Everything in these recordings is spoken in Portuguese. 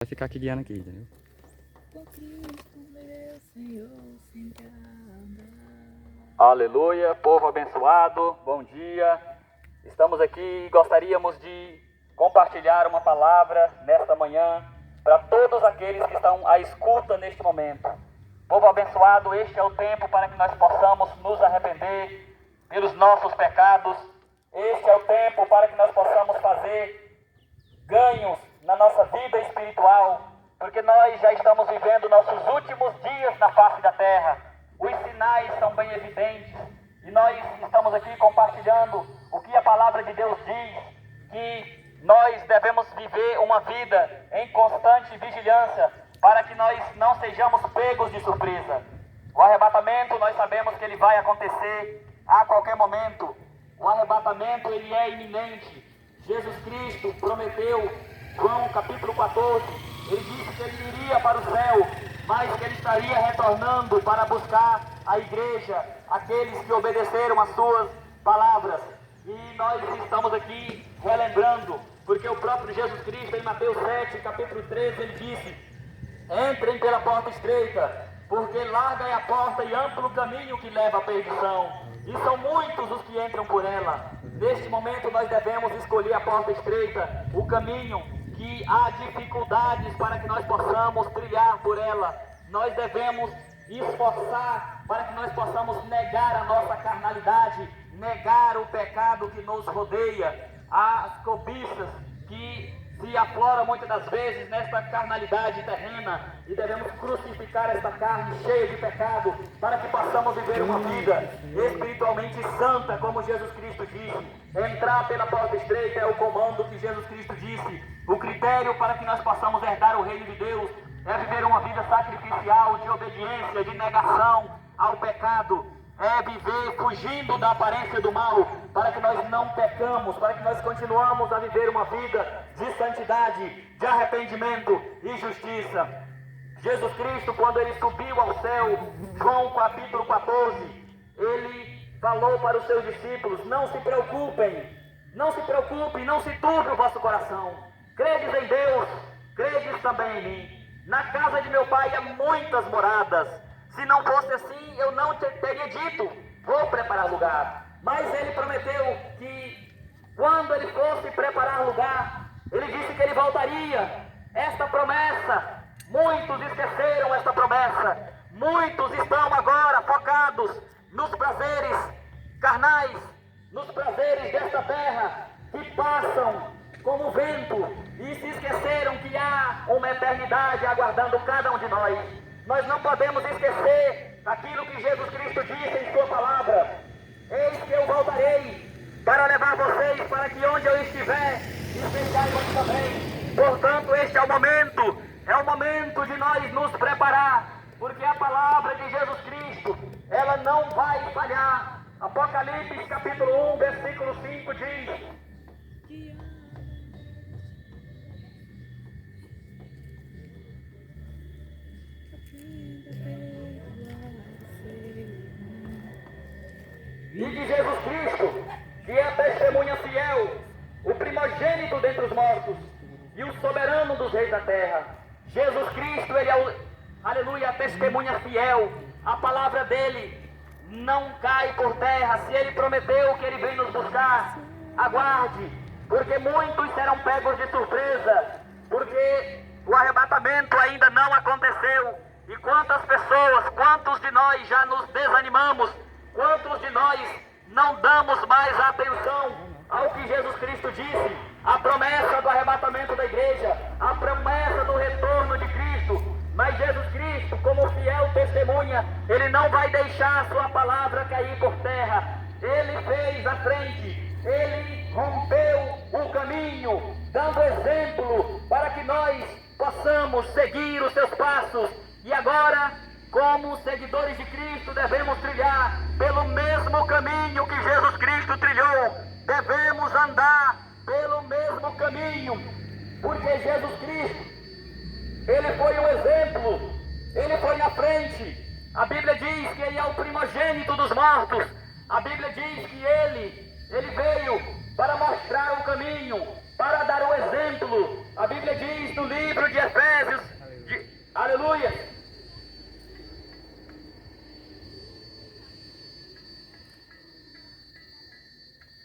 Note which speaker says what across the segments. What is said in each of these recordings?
Speaker 1: Vai ficar aqui guiando aqui, entendeu?
Speaker 2: Com Cristo, meu Senhor, sempre andar.
Speaker 3: Aleluia, povo abençoado, bom dia. Estamos aqui e gostaríamos de compartilhar uma palavra nesta manhã para todos aqueles que estão à escuta neste momento. Povo abençoado, este é o tempo para que nós possamos nos arrepender pelos nossos pecados. Este é o tempo para que nós possamos fazer ganhos na nossa vida espiritual, porque nós já estamos vivendo nossos últimos dias na face da terra. Os sinais são bem evidentes e nós estamos aqui compartilhando o que a palavra de Deus diz, que nós devemos viver uma vida em constante vigilância para que nós não sejamos pegos de surpresa. O arrebatamento, nós sabemos que ele vai acontecer a qualquer momento. O arrebatamento, ele é iminente. Jesus Cristo prometeu, João capítulo 14, ele disse que ele iria para o céu, mas que ele estaria retornando para buscar a igreja, aqueles que obedeceram às suas palavras. E nós estamos aqui relembrando, porque o próprio Jesus Cristo em Mateus 7, capítulo 13, ele disse: entrem pela porta estreita, porque larga é a porta e amplo o caminho que leva à perdição, e são muitos os que entram por ela. Neste momento nós devemos escolher a porta estreita, o caminho que há dificuldades para que nós possamos trilhar por ela. Nós devemos esforçar para que nós possamos negar a nossa carnalidade, negar o pecado que nos rodeia, as cobiças que se afloram muitas das vezes nesta carnalidade terrena, e devemos crucificar esta carne cheia de pecado para que possamos viver uma vida espiritualmente santa, como Jesus Cristo disse. Entrar pela porta estreita é o comando que Jesus Cristo disse. O critério para que nós possamos herdar o reino de Deus é viver uma vida sacrificial, de obediência, de negação ao pecado. É viver fugindo da aparência do mal, para que nós não pecamos, para que nós continuamos a viver uma vida de santidade, de arrependimento e justiça. Jesus Cristo, quando ele subiu ao céu, João capítulo 14, ele falou para os seus discípulos: não se preocupem, não se preocupem, não se turbe o vosso coração. Credes em Deus, credes também em mim. Na casa de meu pai há muitas moradas. Se não fosse assim, eu não teria dito: vou preparar lugar. Mas ele prometeu que quando ele fosse preparar lugar, ele disse que ele voltaria. Esta promessa, muitos esqueceram esta promessa. Muitos estão agora focados nos prazeres carnais, nos prazeres desta terra, que passam como vento, e se esqueceram que há uma eternidade aguardando cada um de nós. Nós não podemos esquecer aquilo que Jesus Cristo disse em sua palavra: eis que eu voltarei para levar vocês para que onde eu estiver, estejais vós também. Portanto, este é o momento de nós nos preparar, porque a palavra de Jesus Cristo, ela não vai falhar. Apocalipse capítulo 1, versículo 5 diz: e de Jesus Cristo, que é a testemunha fiel, o primogênito dentre os mortos e o soberano dos reis da terra. Jesus Cristo, ele é aleluia, a testemunha fiel. A palavra dele não cai por terra. Se ele prometeu que ele vem nos buscar, aguarde, porque muitos serão pegos de surpresa, porque o arrebatamento ainda não aconteceu. E quantas pessoas, quantos de nós já nos desanimamos, quantos de nós não damos mais atenção ao que Jesus Cristo disse, a promessa do arrebatamento da igreja, a promessa do retorno de Cristo. Mas Jesus Cristo, como fiel testemunha, ele não vai deixar a sua palavra cair por terra. Ele fez a frente, ele rompeu o caminho, dando exemplo para que nós possamos seguir os seus passos. E agora, como seguidores de Cristo, devemos trilhar pelo mesmo caminho que Jesus Cristo trilhou. Devemos andar pelo mesmo caminho, porque Jesus Cristo, ele foi um exemplo, ele foi na frente. A Bíblia diz que ele é o primogênito dos mortos. A Bíblia diz que ele veio para mostrar o caminho, para dar o exemplo. A Bíblia diz no livro de Efésios, aleluia.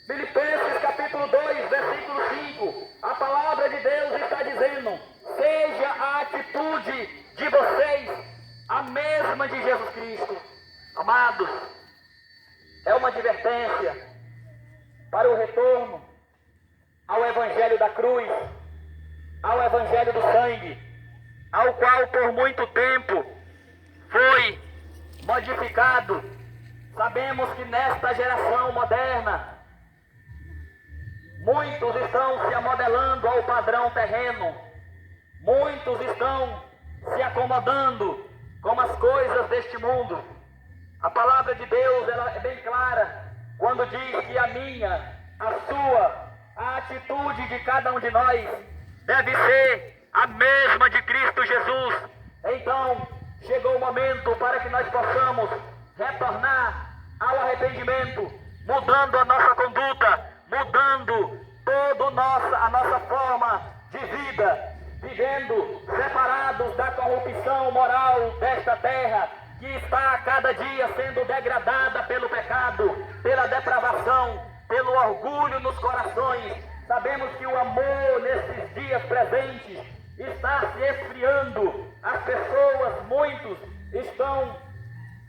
Speaker 3: Filipenses capítulo 2, versículo 5, a palavra de Deus está dizendo: seja a atitude de vocês a mesma de Jesus Cristo. Amados, é uma advertência para o retorno ao Evangelho da cruz, ao Evangelho do sangue, ao qual por muito tempo foi modificado. Sabemos que nesta geração moderna, muitos estão se amodelando ao padrão terreno, muitos estão se acomodando com as coisas deste mundo. A palavra de Deus, ela é bem clara quando diz que a minha, a sua, a atitude de cada um de nós deve ser a mesma de Cristo Jesus. Então, chegou o momento para que nós possamos retornar ao arrependimento, mudando a nossa conduta, mudando toda a nossa forma de vida, vivendo separados da corrupção moral desta terra, que está a cada dia sendo degradada pelo pecado, pela depravação, pelo orgulho nos corações. Sabemos que o amor nesses dias presentes está se esfriando. As pessoas, muitos, estão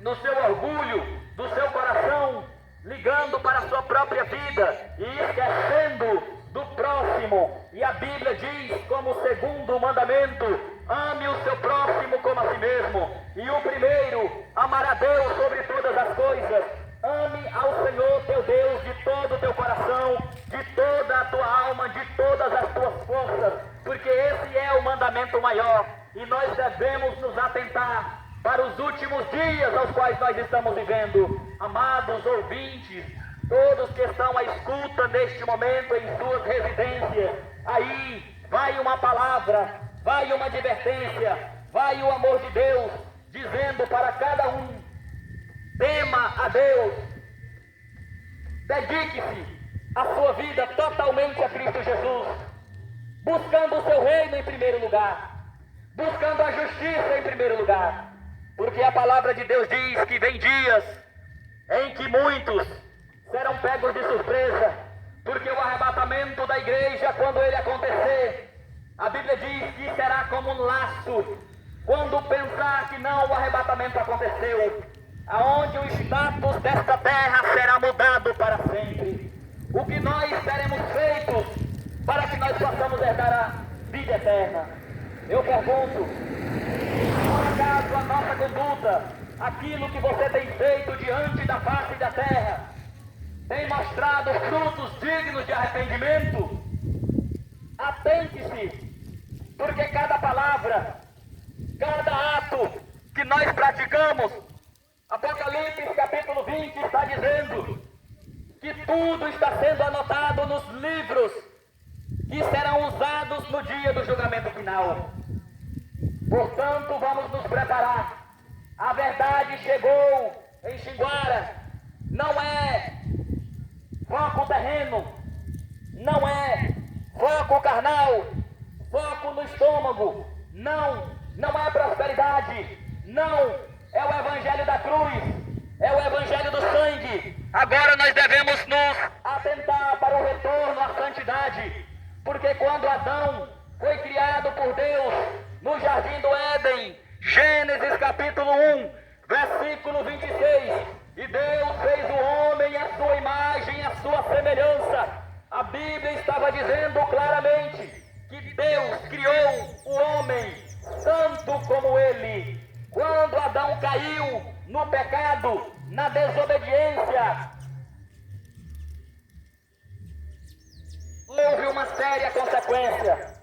Speaker 3: no seu orgulho, do seu coração, ligando para a sua própria vida e esquecendo do próximo. E a Bíblia diz, como segundo mandamento: ame o seu próximo como a si mesmo. E o primeiro, amar a Deus sobre todas as coisas. Ame ao Senhor teu Deus de todo o teu coração, de toda a tua alma, de todas as tuas forças, porque esse é o mandamento maior. E nós devemos nos atentar para os últimos dias aos quais nós estamos vivendo. Amados ouvintes, todos que estão à escuta neste momento em suas residências, aí vai uma palavra, vai uma advertência, vai o amor de Deus, dizendo para cada um: tema a Deus, dedique-se a sua vida totalmente a Cristo Jesus, buscando o seu reino em primeiro lugar, buscando a justiça em primeiro lugar, porque a palavra de Deus diz que vem dias em que muitos serão pegos de surpresa, porque o arrebatamento da igreja, quando ele acontecer, a Bíblia diz que será como um laço. Quando pensar que não, o arrebatamento aconteceu, aonde o status desta terra será mudado para sempre. O que nós teremos feito para que nós possamos herdar a vida eterna? Eu pergunto, por acaso a nossa conduta, aquilo que você tem feito diante da face da terra, tem mostrado frutos dignos de arrependimento? Atente-se, porque cada palavra, cada ato que nós praticamos, Apocalipse capítulo 20 está dizendo que tudo está sendo anotado nos livros que serão usados no dia do julgamento final. Portanto, vamos nos preparar. A verdade chegou em Xinguara. Não é foco terreno, não é foco carnal, foco no estômago, não é prosperidade, não é o evangelho da cruz, é o evangelho do sangue. Agora nós devemos nos atentar para o retorno à santidade, porque quando Adão foi criado por Deus no jardim do Éden, Gênesis capítulo 1, versículo 26, e Deus fez o homem à sua imagem, à sua semelhança. A Bíblia estava dizendo claramente que Deus criou o homem santo como ele. Quando Adão caiu no pecado, na desobediência, houve uma séria consequência.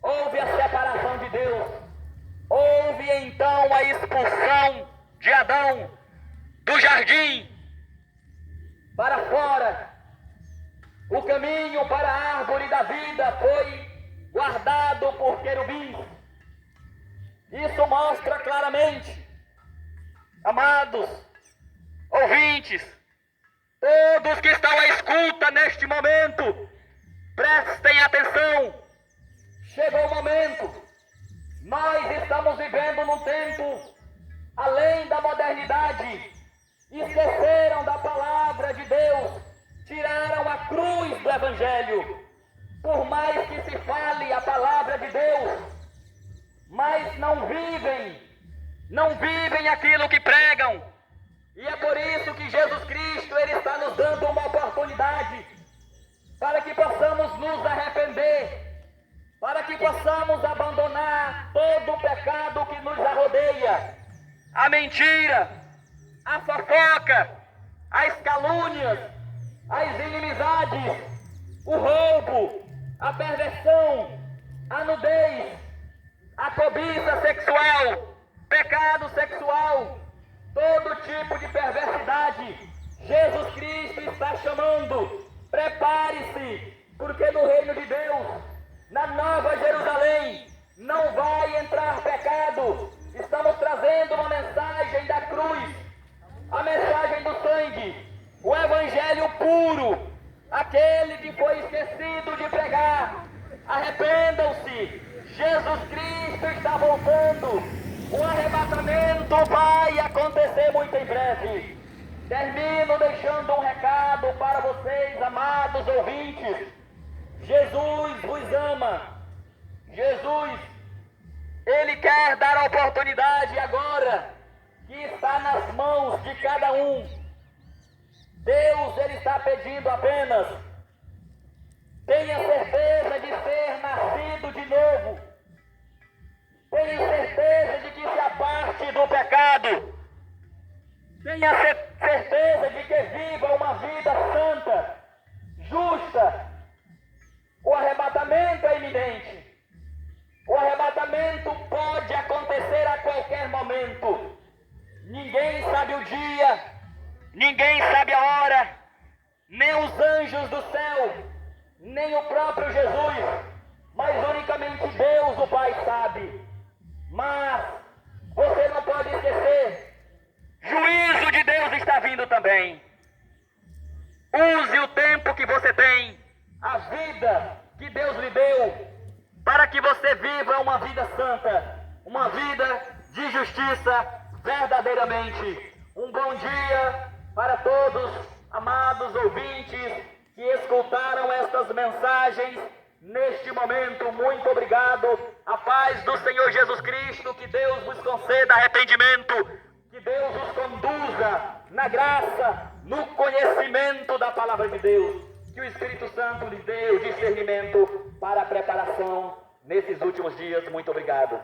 Speaker 3: Houve a separação de Deus. Houve então a expulsão de Adão do jardim para fora. O caminho para a árvore da vida foi guardado por querubins. Isso mostra claramente, amados ouvintes, todos que estão à escuta neste momento, prestem atenção. chegou o momento. Nós estamos vivendo num tempo além da modernidade. Esqueceram da palavra de Deus, tiraram a cruz do Evangelho. Por mais que se fale a palavra de Deus, mas não vivem aquilo que pregam. E é por isso que Jesus Cristo, Ele está nos dando uma oportunidade para que possamos nos arrepender, para que possamos abandonar todo o pecado que nos arrodeia, a mentira, a fofoca, as calúnias, as inimizades, o roubo, a perversão, a nudez, a cobiça sexual, pecado sexual, todo tipo de perversidade. Jesus Cristo está chamando. Prepare-se, porque no reino de Deus, na Nova Jerusalém, não vai entrar pecado. Estamos trazendo uma mensagem da cruz, a mensagem do sangue, o evangelho puro, aquele que foi esquecido de pregar. Arrependam-se, Jesus Cristo está voltando. O arrebatamento vai acontecer muito em breve. Termino deixando um recado para vocês, amados ouvintes. Jesus vos ama. Jesus, Ele quer dar a oportunidade agora que está nas mãos de cada um. Deus, Ele está pedindo apenas: tenha certeza de ser nascido de novo. Tenha certeza de que se aparte do pecado. Tenha certeza de que viva uma vida santa, justa. O arrebatamento é iminente. O arrebatamento pode acontecer a qualquer momento. Ninguém sabe o dia, ninguém sabe a hora, nem os anjos do céu, nem o próprio Jesus, mas unicamente Deus, o Pai, sabe. Mas você não pode esquecer, juízo de Deus está vindo também. Use o tempo que você tem, a vida que Deus lhe deu, para que você viva uma vida santa, uma vida de justiça verdadeiramente. Um bom dia para todos, amados ouvintes, que escutaram estas mensagens neste momento. Muito obrigado. A paz do Senhor Jesus Cristo, que Deus vos conceda arrependimento, que Deus os conduza na graça, no conhecimento da palavra de Deus, que o Espírito Santo lhe dê o discernimento para a preparação nesses últimos dias. Muito obrigado.